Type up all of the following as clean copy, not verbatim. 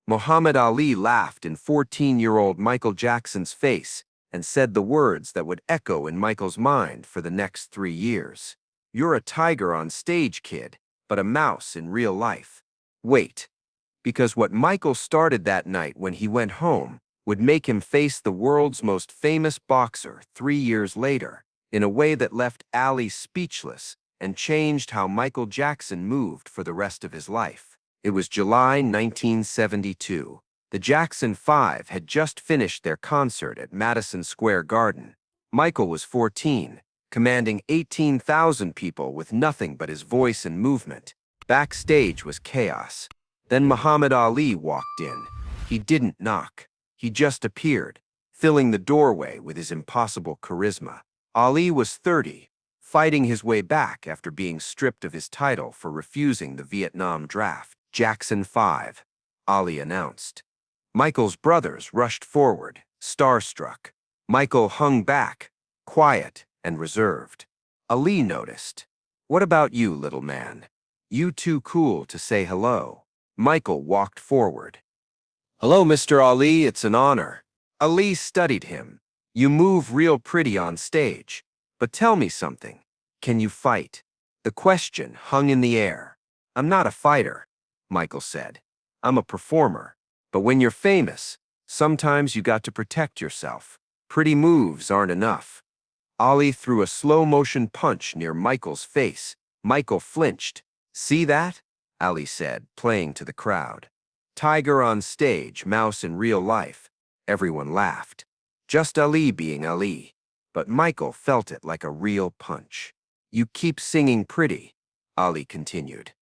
Muhammad Ali laughed in 14-year-old Michael Jackson's face and said the words that would echo in Michael's mind for the next 3 years. "You're a tiger on stage, kid, but a mouse in real life." Wait, because what Michael started that night when he went home would make him face the world's most famous boxer 3 years later, in a way that left Ali speechless and changed how Michael Jackson moved for the rest of his life. It was July 1972. The Jackson 5 had just finished their concert at Madison Square Garden. Michael was 14, commanding 18,000 people with nothing but his voice and movement. Backstage was chaos. Then Muhammad Ali walked in. He didn't knock. He just appeared, filling the doorway with his impossible charisma. Ali was 30, fighting his way back after being stripped of his title for refusing the Vietnam draft. "Jackson 5, Ali announced. Michael's brothers rushed forward, starstruck. Michael hung back, quiet and reserved. Ali noticed. "What about you, little man? You too cool to say hello." Michael walked forward. "Hello, Mr. Ali, it's an honor." Ali studied him. "You move real pretty on stage. But tell me something. Can you fight?" The question hung in the air. "I'm not a fighter," Michael said. "I'm a performer. But when you're famous, sometimes you got to protect yourself. Pretty moves aren't enough." Ali threw a slow-motion punch near Michael's face. Michael flinched. "See that?" Ali said, playing to the crowd. "Tiger on stage, mouse in real life." Everyone laughed. Just Ali being Ali. But Michael felt it like a real punch. "You keep singing pretty," Ali continued.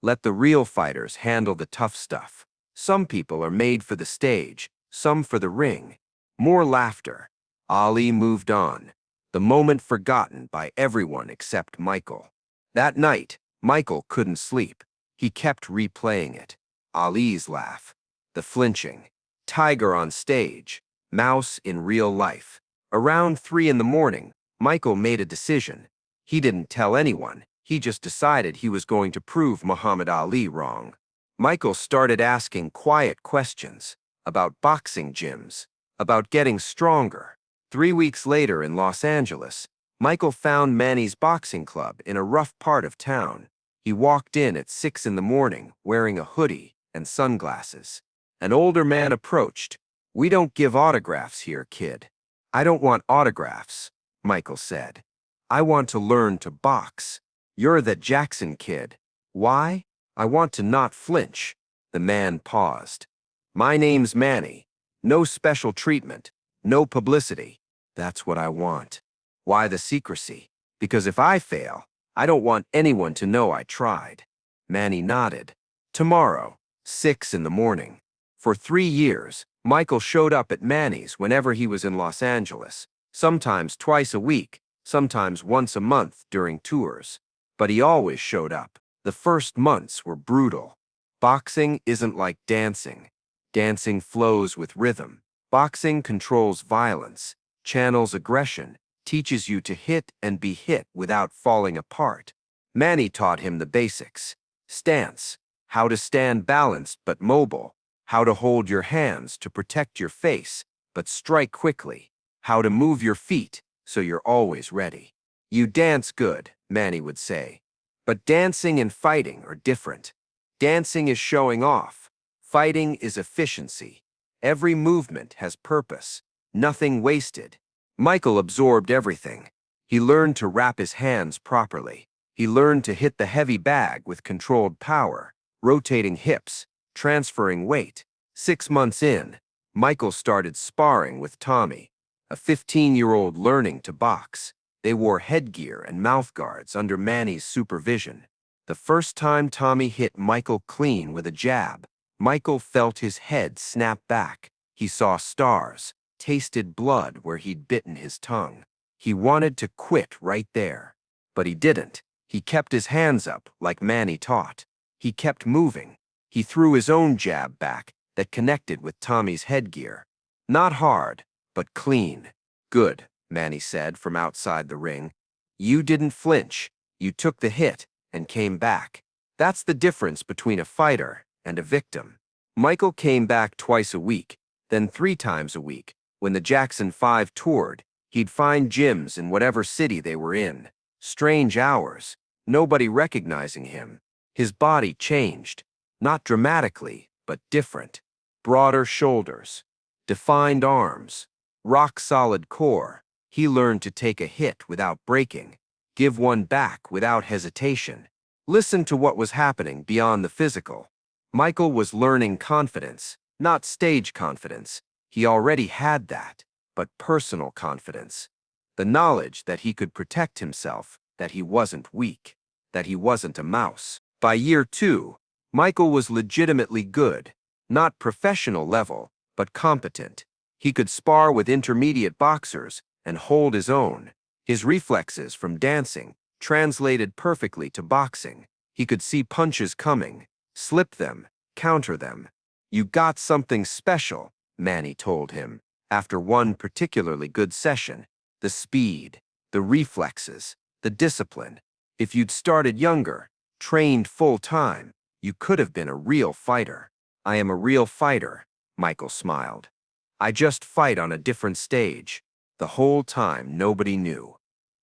"Let the real fighters handle the tough stuff. Some people are made for the stage, some for the ring." More laughter. Ali moved on, the moment forgotten by everyone except Michael. That night, Michael couldn't sleep. He kept replaying it. Ali's laugh, the flinching, tiger on stage, mouse in real life. Around 3 in the morning, Michael made a decision. He didn't tell anyone. He just decided he was going to prove Muhammad Ali wrong. Michael started asking quiet questions about boxing gyms, about getting stronger. 3 weeks later in Los Angeles, Michael found Manny's boxing club in a rough part of town. He walked in at 6 in the morning wearing a hoodie and sunglasses. An older man approached. "We don't give autographs here, kid." "I don't want autographs," Michael said. "I want to learn to box. You're that Jackson kid." "Why?" "I want to not flinch." The man paused. "My name's Manny. No special treatment, no publicity. That's what I want." "Why the secrecy?" "Because if I fail, I don't want anyone to know I tried." Manny nodded. "Tomorrow, 6 in the morning." For 3 years, Michael showed up at Manny's whenever he was in Los Angeles, sometimes twice a week, sometimes once a month during tours. But he always showed up. The first months were brutal. Boxing isn't like dancing. Dancing flows with rhythm. Boxing controls violence, channels aggression, teaches you to hit and be hit without falling apart. Manny taught him the basics. Stance, how to stand balanced but mobile, how to hold your hands to protect your face but strike quickly, how to move your feet so you're always ready. "You dance good," Manny would say. But dancing and fighting are different. Dancing is showing off. Fighting is efficiency. Every movement has purpose, nothing wasted. Michael absorbed everything. He learned to wrap his hands properly. He learned to hit the heavy bag with controlled power, rotating hips, transferring weight. 6 months in, Michael started sparring with Tommy, a 15-year-old learning to box. They wore headgear and mouthguards under Manny's supervision. The first time Tommy hit Michael clean with a jab, Michael felt his head snap back. He saw stars, tasted blood where he'd bitten his tongue. He wanted to quit right there. But he didn't. He kept his hands up like Manny taught. He kept moving. He threw his own jab back that connected with Tommy's headgear. Not hard, but clean. "Good," Manny said from outside the ring. "You didn't flinch. You took the hit and came back. That's the difference between a fighter and a victim." Michael came back twice a week, then 3 times a week. When the Jackson 5 toured, he'd find gyms in whatever city they were in. Strange hours, nobody recognizing him. His body changed, not dramatically, but different. Broader shoulders, defined arms, rock-solid core. He learned to take a hit without breaking, give one back without hesitation. Listen to what was happening beyond the physical. Michael was learning confidence, not stage confidence. He already had that, but personal confidence. The knowledge that he could protect himself, that he wasn't weak, that he wasn't a mouse. By year 2, Michael was legitimately good, not professional level, but competent. He could spar with intermediate boxers and hold his own. His reflexes from dancing translated perfectly to boxing. He could see punches coming, slip them, counter them. "You got something special," Manny told him, after one particularly good session. "The speed, the reflexes, the discipline. If you'd started younger, trained full-time, you could have been a real fighter." "I am a real fighter," Michael smiled. "I just fight on a different stage." The whole time, nobody knew.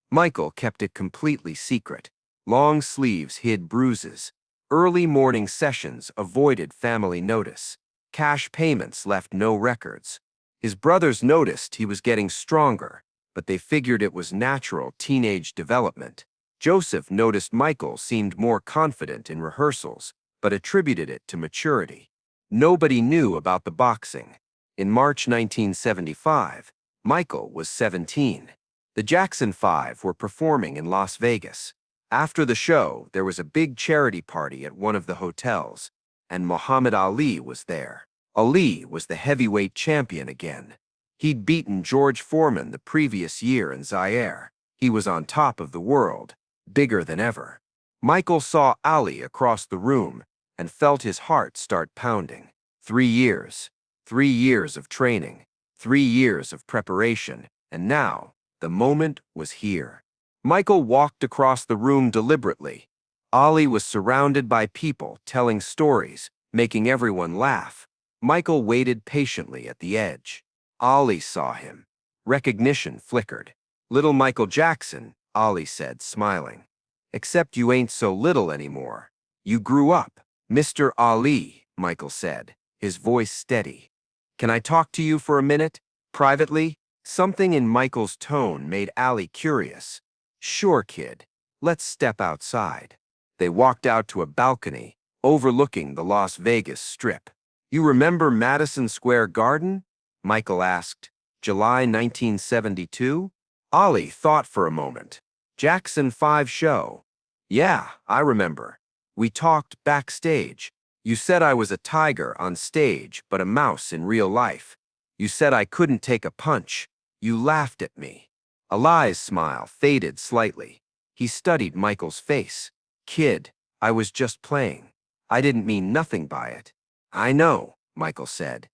Michael kept it completely secret. Long sleeves hid bruises. Early morning sessions avoided family notice. Cash payments left no records. His brothers noticed he was getting stronger, but they figured it was natural teenage development. Joseph noticed Michael seemed more confident in rehearsals, but attributed it to maturity. Nobody knew about the boxing. In March 1975, Michael was 17. The Jackson 5 were performing in Las Vegas. After the show, there was a big charity party at one of the hotels, and Muhammad Ali was there. Ali was the heavyweight champion again. He'd beaten George Foreman the previous year in Zaire. He was on top of the world, bigger than ever. Michael saw Ali across the room and felt his heart start pounding. 3 years. 3 years of training. 3 years of preparation. And now, the moment was here. Michael walked across the room deliberately. Ali was surrounded by people telling stories, making everyone laugh. Michael waited patiently at the edge. Ali saw him. Recognition flickered. "Little Michael Jackson," Ali said, smiling. "Except you ain't so little anymore. You grew up." "Mr. Ali," Michael said, his voice steady. "Can I talk to you for a minute? Privately?" Something in Michael's tone made Ali curious. "Sure, kid. Let's step outside." They walked out to a balcony overlooking the Las Vegas Strip. "You remember Madison Square Garden?" Michael asked. "July 1972? Ali thought for a moment. "Jackson 5 show." "Yeah, I remember. We talked backstage. You said I was a tiger on stage, but a mouse in real life. You said I couldn't take a punch. You laughed at me." Ali's smile faded slightly. He studied Michael's face. "Kid, I was just playing. I didn't mean nothing by it." "I know," Michael said,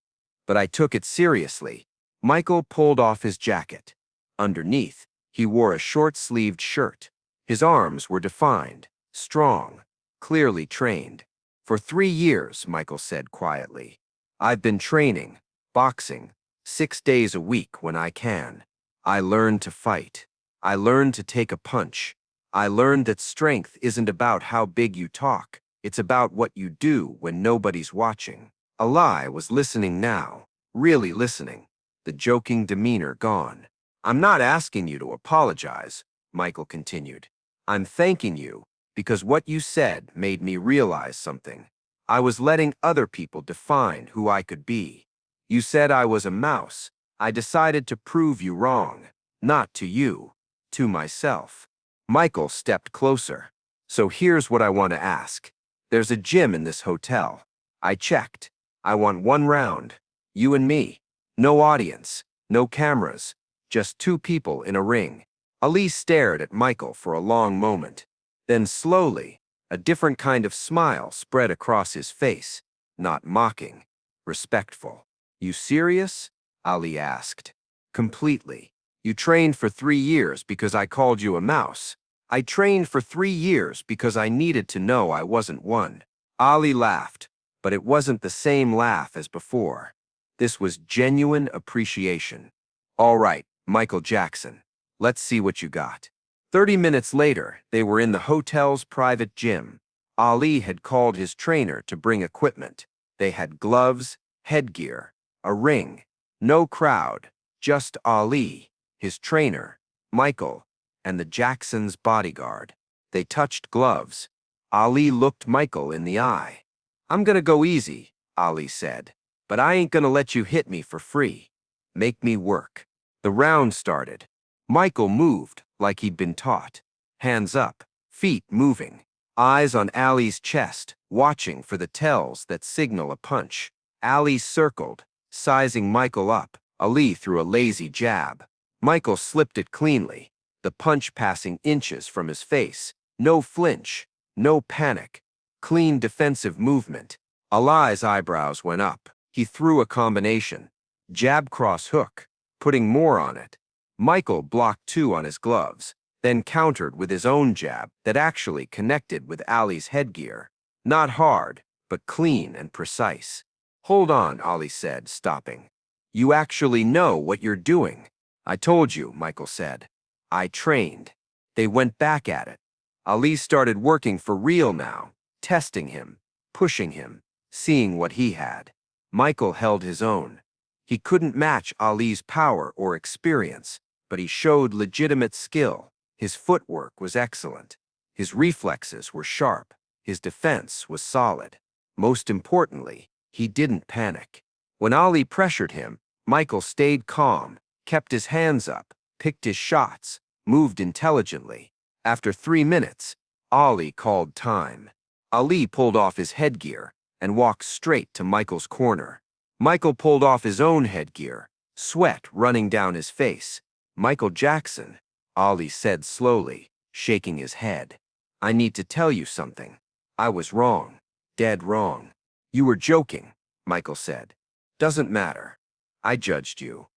"but I took it seriously." Michael pulled off his jacket. Underneath, he wore a short-sleeved shirt. His arms were defined, strong, clearly trained. "For 3 years," Michael said quietly, "I've been training, boxing, 6 days a week when I can. I learned to fight. I learned to take a punch. I learned that strength isn't about how big you talk. It's about what you do when nobody's watching." Ali was listening now, really listening, the joking demeanor gone. "I'm not asking you to apologize," Michael continued. "I'm thanking you because what you said made me realize something. I was letting other people define who I could be. You said I was a mouse. I decided to prove you wrong. Not to you, to myself." Michael stepped closer. "So here's what I want to ask. There's a gym in this hotel. I checked. I want 1 round. You and me. No audience, no cameras, just 2 people in a ring." Ali stared at Michael for a long moment. Then slowly, a different kind of smile spread across his face. Not mocking, respectful. "You serious?" Ali asked. "Completely. You trained for 3 years because I called you a mouse. I trained for 3 years because I needed to know I wasn't one." Ali laughed, but it wasn't the same laugh as before. This was genuine appreciation. All right, Michael Jackson, let's see what you got. 30 minutes later, they were in the hotel's private gym. Ali had called his trainer to bring equipment. They had gloves, headgear, a ring. No crowd, just Ali, his trainer, Michael, and the Jacksons' bodyguard. They touched gloves. Ali looked Michael in the eye. "I'm gonna go easy," Ali said, "but I ain't gonna let you hit me for free. Make me work." The round started. Michael moved like he'd been taught. Hands up, feet moving, eyes on Ali's chest, watching for the tells that signal a punch. Ali circled, sizing Michael up. Ali threw a lazy jab. Michael slipped it cleanly, the punch passing inches from his face. No flinch, no panic. Clean defensive movement. Ali's eyebrows went up. He threw a combination. Jab cross hook, putting more on it. Michael blocked two on his gloves, then countered with his own jab that actually connected with Ali's headgear. Not hard, but clean and precise. "Hold on," Ali said, stopping. "You actually know what you're doing." "I told you," Michael said. "I trained." They went back at it. Ali started working for real now, testing him, pushing him, seeing what he had. Michael held his own. He couldn't match Ali's power or experience, but he showed legitimate skill. His footwork was excellent. His reflexes were sharp. His defense was solid. Most importantly, he didn't panic. When Ali pressured him, Michael stayed calm, kept his hands up, picked his shots, moved intelligently. After 3 minutes, Ali called time. Ali pulled off his headgear and walked straight to Michael's corner. Michael pulled off his own headgear, sweat running down his face. "Michael Jackson," Ali said slowly, shaking his head. "I need to tell you something. I was wrong, dead wrong." "You were joking," Michael said. "Doesn't matter. I judged you.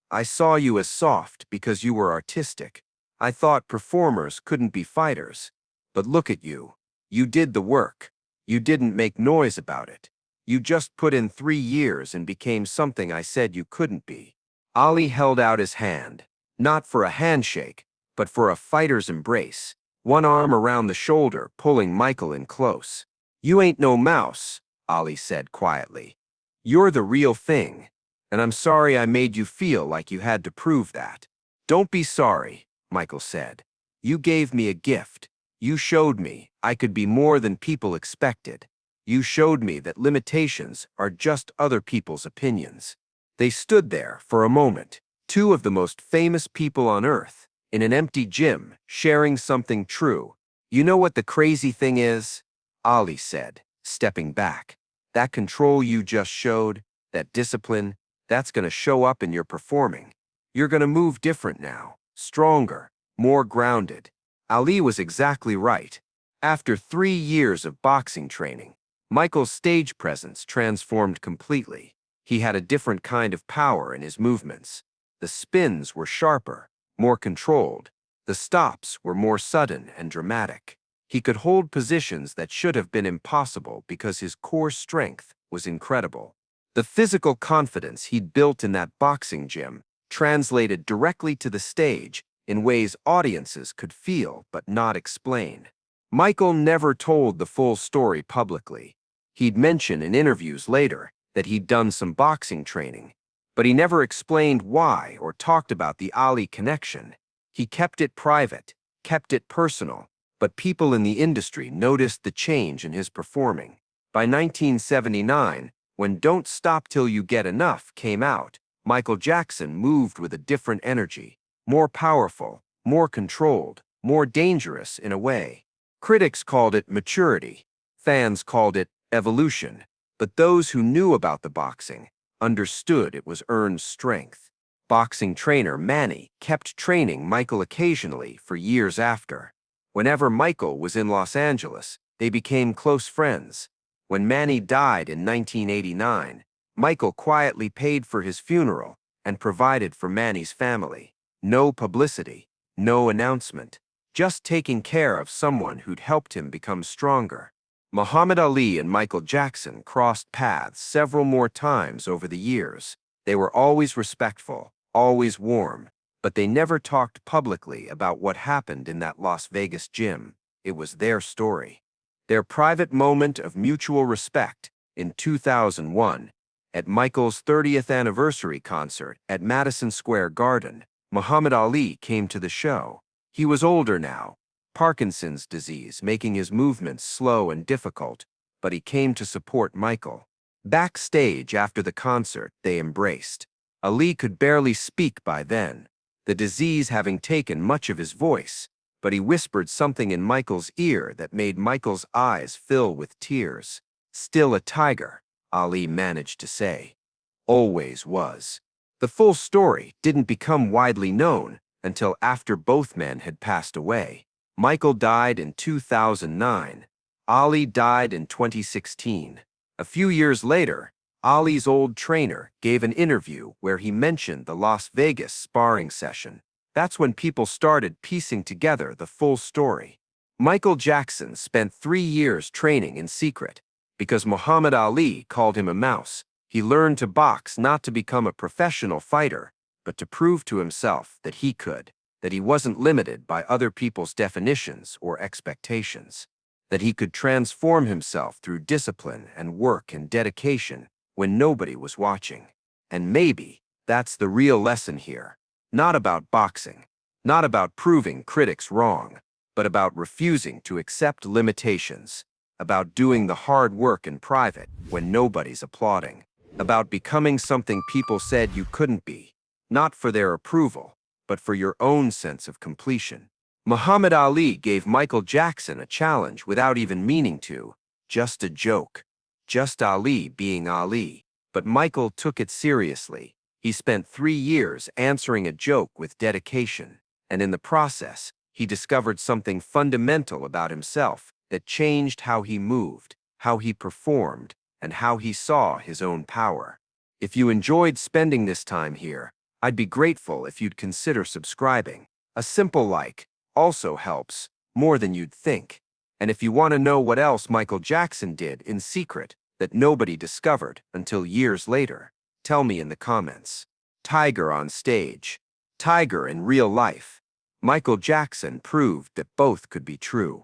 I saw you as soft because you were artistic. I thought performers couldn't be fighters. But look at you. You did the work. You didn't make noise about it. You just put in 3 years and became something I said you couldn't be." Ali held out his hand, not for a handshake, but for a fighter's embrace, one arm around the shoulder, pulling Michael in close. "You ain't no mouse," Ali said quietly. "You're the real thing, and I'm sorry I made you feel like you had to prove that." "Don't be sorry," Michael said. "You gave me a gift. You showed me I could be more than people expected. You showed me that limitations are just other people's opinions." They stood there for a moment, two of the most famous people on earth, in an empty gym, sharing something true. "You know what the crazy thing is?" Ali said, stepping back. "That control you just showed, that discipline, that's going to show up in your performing. You're going to move different now, stronger, more grounded." Ali was exactly right. After 3 years of boxing training, Michael's stage presence transformed completely. He had a different kind of power in his movements. The spins were sharper, more controlled. The stops were more sudden and dramatic. He could hold positions that should have been impossible because his core strength was incredible. The physical confidence he'd built in that boxing gym translated directly to the stage in ways audiences could feel but not explain. Michael never told the full story publicly. He'd mention in interviews later that he'd done some boxing training, but he never explained why or talked about the Ali connection. He kept it private, kept it personal, but people in the industry noticed the change in his performing. By 1979, when "Don't Stop Till You Get Enough" came out, Michael Jackson moved with a different energy, more powerful, more controlled, more dangerous in a way. Critics called it maturity. Fans called it evolution. But those who knew about the boxing understood it was earned strength. Boxing trainer Manny kept training Michael occasionally for years after. Whenever Michael was in Los Angeles, they became close friends. When Manny died in 1989, Michael quietly paid for his funeral and provided for Manny's family. No publicity, no announcement, just taking care of someone who'd helped him become stronger. Muhammad Ali and Michael Jackson crossed paths several more times over the years. They were always respectful, always warm, but they never talked publicly about what happened in that Las Vegas gym. It was their story. Their private moment of mutual respect in 2001, at Michael's 30th anniversary concert at Madison Square Garden, Muhammad Ali came to the show. He was older now, Parkinson's disease making his movements slow and difficult, but he came to support Michael. Backstage after the concert, they embraced. Ali could barely speak by then, the disease having taken much of his voice, but he whispered something in Michael's ear that made Michael's eyes fill with tears. "Still a tiger," Ali managed to say. "Always was." The full story didn't become widely known until after both men had passed away. Michael died in 2009. Ali died in 2016. A few years later, Ali's old trainer gave an interview where he mentioned the Las Vegas sparring session. That's when people started piecing together the full story. Michael Jackson spent 3 years training in secret. Because Muhammad Ali called him a mouse, he learned to box not to become a professional fighter, but to prove to himself that he could, that he wasn't limited by other people's definitions or expectations, that he could transform himself through discipline and work and dedication when nobody was watching. And maybe that's the real lesson here. Not about boxing, not about proving critics wrong, but about refusing to accept limitations, about doing the hard work in private when nobody's applauding, about becoming something people said you couldn't be, not for their approval, but for your own sense of completion. Muhammad Ali gave Michael Jackson a challenge without even meaning to, just a joke. Just Ali being Ali. But Michael took it seriously. He spent 3 years answering a joke with dedication, and in the process, he discovered something fundamental about himself that changed how he moved, how he performed, and how he saw his own power. If you enjoyed spending this time here, I'd be grateful if you'd consider subscribing. A simple like also helps, more than you'd think. And if you want to know what else Michael Jackson did in secret that nobody discovered until years later, tell me in the comments. Tiger on stage, tiger in real life. Michael Jackson proved that both could be true.